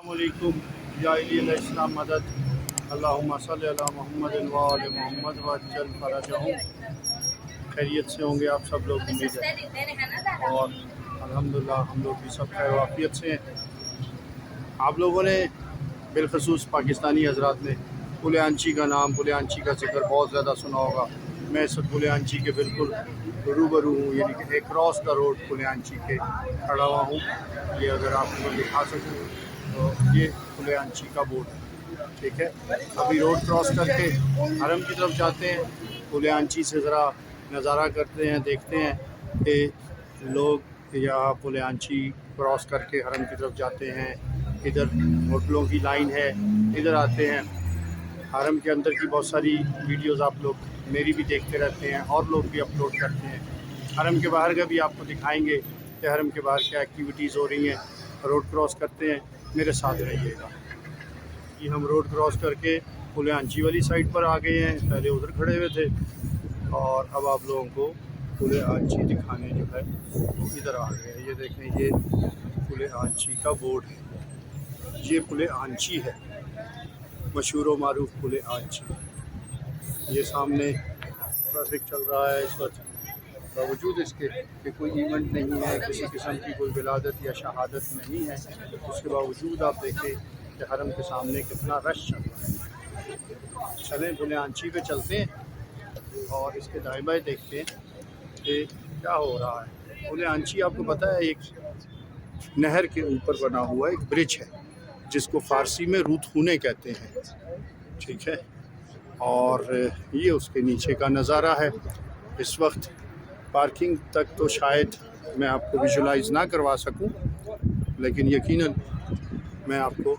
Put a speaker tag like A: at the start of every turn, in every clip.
A: अस्सलामुअलैकुम या इस्लाम मदद अल्लाहुम्मा सल्लि अला मुहम्मद व आले मोहम्मद वज्जल फरजहुम। खैरियत से होंगे आप सब लोग, उम्मीद है। और अल्हम्दुलिल्लाह हम लोग भी सब खैर वाफियत से हैं। आप लोगों ने बिलखसूस पाकिस्तानी हजरात ने पुल आंची का नाम, पुल आंची का जिक्र बहुत ज़्यादा सुना होगा। मैं इस पुल आंची के बिल्कुल रूबरू हूँ, यानी कि अक्रॉस द रोड पुल आंची के खड़ा हुआ हूँ। ये अगर आपको मैं दिखा सकूँ तो ये पुल आंची का बोर्ड है, ठीक है। अभी रोड क्रॉस करके हरम की तरफ जाते हैं, पुल आंची से ज़रा नज़ारा करते हैं, देखते हैं कि लोग यहाँ पुल आंची क्रॉस करके हरम की तरफ जाते हैं। इधर होटलों की लाइन है, इधर आते हैं। हरम के अंदर की बहुत सारी वीडियोस आप लोग मेरी भी देखते रहते हैं और लोग भी अपलोड करते हैं। हरम के बाहर का भी आपको दिखाएंगे कि हरम के बाहर क्या एक्टिविटीज़ हो रही हैं। रोड क्रॉस करते हैं, मेरे साथ रहिएगा। ये हम रोड क्रॉस करके पुल आंची वाली साइड पर आ गए हैं, पहले उधर खड़े हुए थे और अब आप लोगों को पुल आंची दिखाने जो है इधर आ गए हैं। ये देखें, ये पुल आंची का बोर्ड है, ये पुल आंची है, मशहूर व मारूफ पुल आंची। ये सामने ट्रैफिक चल रहा है इस वक्त, बावजूद इसके कि कोई इवेंट नहीं है, किसी किस्म की कोई विलादत या शहादत नहीं है, उसके बावजूद आप देखें कि हरम के सामने कितना रश चल रहा है। चलें पुल आंची पे चलते हैं और इसके दाएं बाएं देखते हैं कि क्या हो रहा है। पुल आंची आपको पता है एक नहर के ऊपर बना हुआ एक ब्रिज है, जिसको फ़ारसी में रूदखूने कहते हैं, ठीक है। और ये उसके नीचे का नज़ारा है। इस वक्त पार्किंग तक तो शायद मैं आपको विजुलाइज ना करवा सकूं, लेकिन यकीनन मैं आपको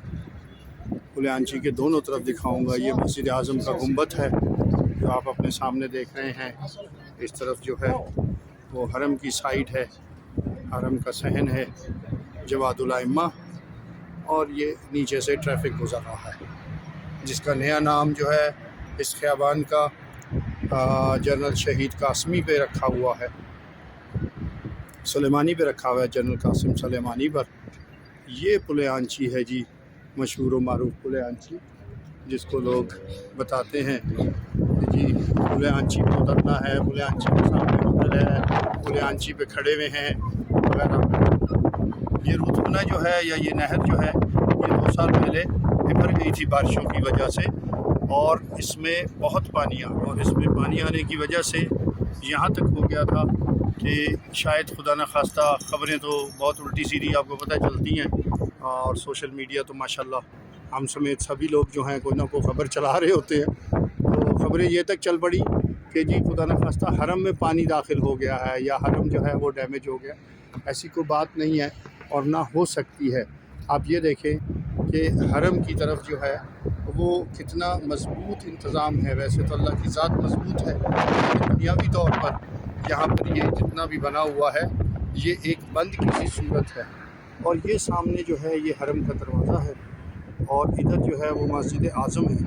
A: पुल आंची के दोनों तरफ दिखाऊंगा। ये मस्जिद आज़म का गुंबद है जो आप अपने सामने देख रहे हैं। इस तरफ जो है वो हरम की साइड है, हरम का सहन है जवादुल अइम्मा, और ये नीचे से ट्रैफिक गुजर रहा है, जिसका नया नाम जो है इस खियाबान का जनरल शहीद कासमी पे रखा हुआ है, सुलेमानी पे रखा हुआ है, जनरल कासिम सुलेमानी पर। ये पुल आंची है जी, मशहूर व मारूफ पुल आंची, जिसको लोग बताते हैं कि जी पुल आंची पे उतरना है, पुल आंची के सामने होटल है, पुल आंची पे खड़े हुए हैं वगैरह। ये रूदखूना जो है या ये नहर जो है, ये 2 साल पहले भर गई थी बारिशों की वजह से, और इसमें बहुत पानी आ, और इसमें पानी आने की वजह से यहाँ तक हो गया था कि शायद खुदा न खास्ता, ख़बरें तो बहुत उल्टी सीधी आपको पता चलती हैं, और सोशल मीडिया तो माशाल्लाह हम समेत सभी लोग जो हैं कोई ना कोई ख़बर चला रहे होते हैं। तो ख़बरें ये तक चल पड़ी कि जी खुदा न खास्ता हरम में पानी दाखिल हो गया है या हरम जो है वो डैमेज हो गया। ऐसी कोई बात नहीं है और ना हो सकती है। आप ये देखें कि हरम की तरफ जो है वो कितना मजबूत इंतज़ाम है। वैसे तो अल्लाह की ज़ात मजबूत है, लेकिन दुनियावी तौर पर यहाँ पर ये जितना भी बना हुआ है ये एक बंद की सी सूरत है। और ये सामने जो है ये हरम का दरवाज़ा है, और इधर जो है वो मस्जिद आज़म है,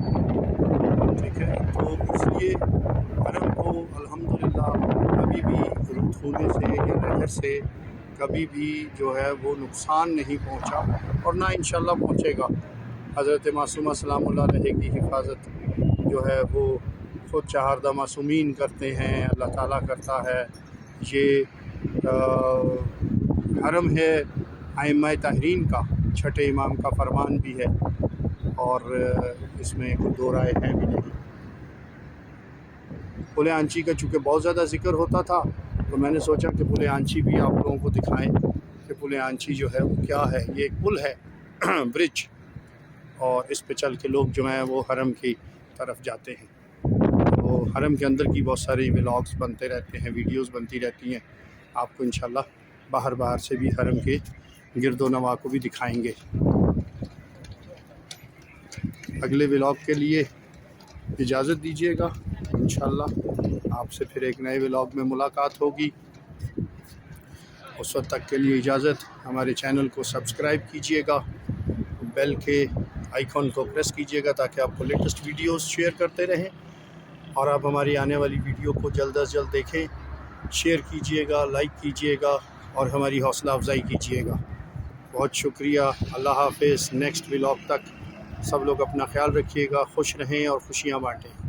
A: ठीक है। तो इसलिए हरम को अल्हम्दुलिल्लाह कभी भी रूदखूने से या नहर से कभी भी जो है वो नुकसान नहीं पहुँचा, और ना इंशाल्लाह पहुँचेगा। हज़रत मासूमा सलामुल्लाह अलैहि की हिफाजत जो है वो खुद चाहरदा मासूमीन करते हैं, अल्लाह ताला करता है। ये हरम है आइम्मा ताहरीन का, छठे इमाम का फरमान भी है, और इसमें कोई दो राय है भी नहीं। पुल आंची का चूँकि बहुत ज़्यादा ज़िक्र होता था, तो मैंने सोचा कि पुल आंची भी आप लोगों को दिखाएं कि पुल आंची जो है वो क्या है। ये एक पुल है ब्रिज, और इस पे चल के लोग जो हैं वो हरम की तरफ जाते हैं। तो हरम के अंदर की बहुत सारी व्लॉग्स बनते रहते हैं, वीडियोस बनती रहती हैं। आपको इंशाल्लाह बाहर से भी हरम के गिरदो नवा को भी दिखाएंगे। अगले व्लॉग के लिए इजाज़त दीजिएगा, इंशाल्लाह आपसे फिर एक नए व्लॉग में मुलाकात होगी। उस वक्त तक के लिए इजाज़त। हमारे चैनल को सब्सक्राइब कीजिएगा, बेल के आइकॉन को प्रेस कीजिएगा ताकि आपको लेटेस्ट वीडियोस शेयर करते रहें, और आप हमारी आने वाली वीडियो को जल्द अज जल्द देखें। शेयर कीजिएगा, लाइक कीजिएगा और हमारी हौसला अफजाई कीजिएगा। بہت شکریہ. اللہ حافظ. نیکسٹ ولاگ تک سب لوگ اپنا خیال رکھیے گا. خوش رہیں اور خوشیاں بانٹیں.